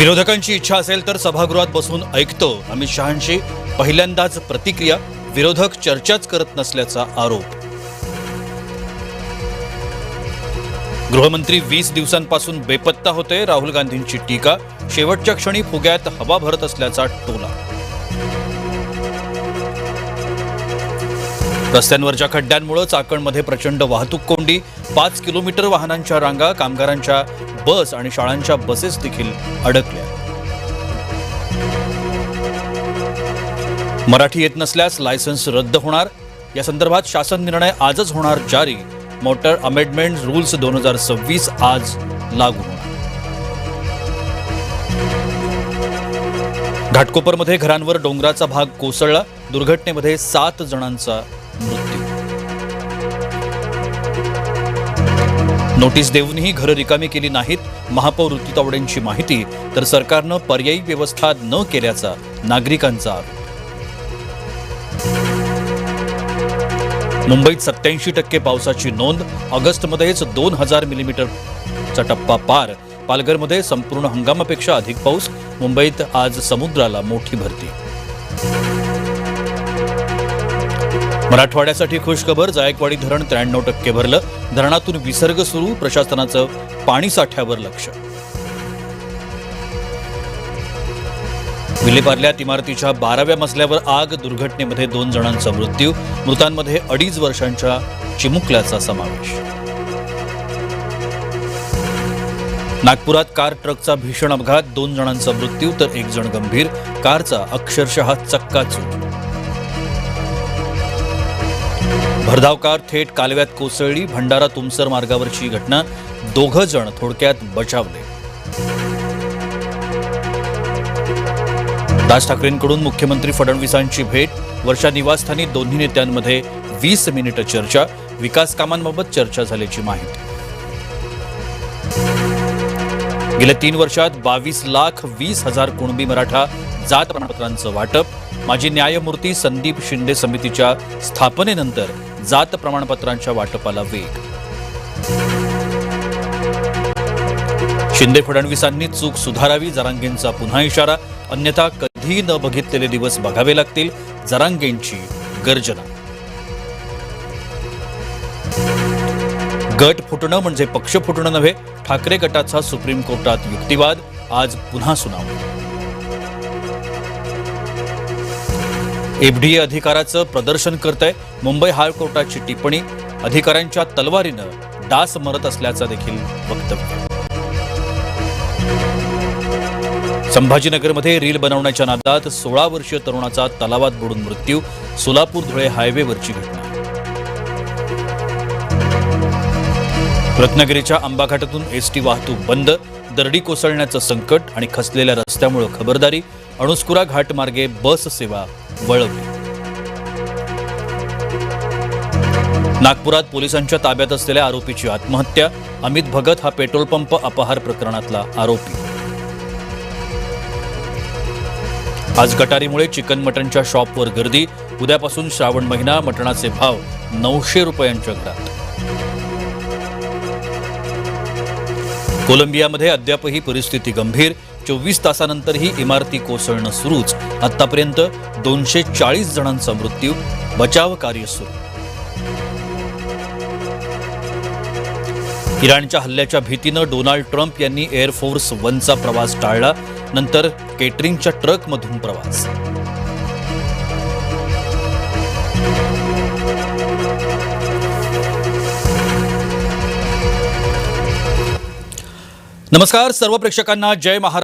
विरोधकांची इच्छा असेल तर सभागृहात बसून ऐकतो अमित शहांची पहिल्यांदाच प्रतिक्रिया. विरोधक चर्चाच करत नसल्याचा आरोप. गृहमंत्री 20 दिवसांपासून बेपत्ता होते. राहुल गांधींची टीका. शेवटच्या क्षणी फुग्यात हवा भरत असल्याचा टोला. रस्त्यांवरच्या खड्ड्यांमुळे चाकणमध्ये प्रचंड वाहतूक कोंडी. 5 किलोमीटर वाहनांच्या रांगा. कामगारांच्या बस आणि शाळांच्या बसेस देखील अडकल्या. मराठी येत नसल्यास लायसन्स रद्द होणार. या संदर्भात शासन निर्णय आजच होणार जारी. मोटर अमेंडमेंट रूल्स 2026 आज लागू होणार. घाटकोपरमध्ये घरांवर डोंगराचा भाग कोसळला. दुर्घटनेमध्ये 7 जणांचा मृत्यू. नोटीस देऊनही घरं रिकामी केली नाहीत. महापौर ऋतू तावडेंची माहिती. तर सरकारनं पर्यायी व्यवस्था न केल्याचा नागरिकांचा आरोप. मुंबईत 87% पावसाची नोंद. ऑगस्टमध्येच 2000 मिलीमीटरचा टप्पा पार. पालघरमध्ये संपूर्ण हंगामापेक्षा अधिक पाऊस. मुंबईत आज समुद्राला मोठी भरती. मराठवाड्यासाठी खुशखबर. जायकवाडी धरण 93% भरलं. धरणातून विसर्ग सुरू. प्रशासनाचं पाणी साठ्यावर लक्ष. विलेपार्ल्यात इमारतीच्या 12व्या मजल्यावर आग. दुर्घटनेमध्ये 2 जणांचा मृत्यू. मृतांमध्ये 2.5 वर्षांच्या चिमुकल्याचा समावेश. नागपुरात कार ट्रकचा भीषण अपघात. 2 जणांचा मृत्यू तर 1 जण गंभीर. कारचा अक्षरशः चक्काचूर. भरधाव कार थेट कालव्यात कोसळली. भंडारा तुमसर मार्गावरची घटना. 2 जण थोडक्यात बचावले. राज ठाकरेंकडून मुख्यमंत्री फडणवीसांची भेट. वर्षा निवासस्थानी दोन्ही नेत्यांमध्ये 20 मिनिटं चर्चा. विकास कामांबाबत चर्चा झाल्याची माहिती. गेल्या 3 वर्षात 22,20,000 कुणबी मराठा जात प्रमाणपत्रांचं वाटप. माजी न्यायमूर्ती संदीप शिंदे समितीच्या स्थापनेनंतर जात प्रमाणपत्रांच्या वाटपाला वेग. शिंदे फडणवीसांनी चूक सुधारावी. जरांगेंचा पुन्हा इशारा. अन्यथा कधी न बघितलेले दिवस बघावे लागतील. जरांगेंची गर्जना. गट फुटणं म्हणजे पक्ष फुटणं नव्हे. ठाकरे गटाचा सुप्रीम कोर्टात युक्तिवाद. आज पुन्हा सुनावणी. एफडीए अधिकाराचं प्रदर्शन करतंय. मुंबई हायकोर्टाची टिप्पणी. अधिकाऱ्यांच्या तलवारीनं डास मरत असल्याचं देखील वक्तव्य. संभाजीनगरमध्ये रील बनवण्याच्या नादात 16 वर्षीय तरुणाचा तलावात बुडून मृत्यू. सोलापूर धुळे हायवेवरची घटना. रत्नागिरीच्या आंबाघाटातून एसटी वाहतूक बंद. दरडी कोसळण्याचं संकट आणि खचलेल्या रस्त्यामुळे खबरदारी. अणुस्कुरा घाट मार्गे बस सेवा वळवली. नागपुरात पोलिसांच्या ताब्यात असलेल्या आरोपीची आत्महत्या. अमित भगत हा पेट्रोल पंप अपहार प्रकरणातला आरोपी. आज गटारीमुळे चिकन मटनच्या शॉपवर गर्दी. उद्यापासून श्रावण महिना. मटणाचे भाव 900 रुपयांच्या घरात. कोलंबियामध्ये अद्यापही परिस्थिती गंभीर. 24 तासानंतरही इमारती कोसळणं सुरूच. आतापर्यंत 240 जणांचा मृत्यू. बचाव कार्य सुरू. इराणच्या हल्ल्याच्या भीतीनं डोनाल्ड ट्रम्प यांनी एअरफोर्स 1चा प्रवास टाळला. नंतर केटरिंगच्या ट्रकमधून प्रवास. नमस्कार सर्व प्रेक्षकांना. जय महाराष्ट्र.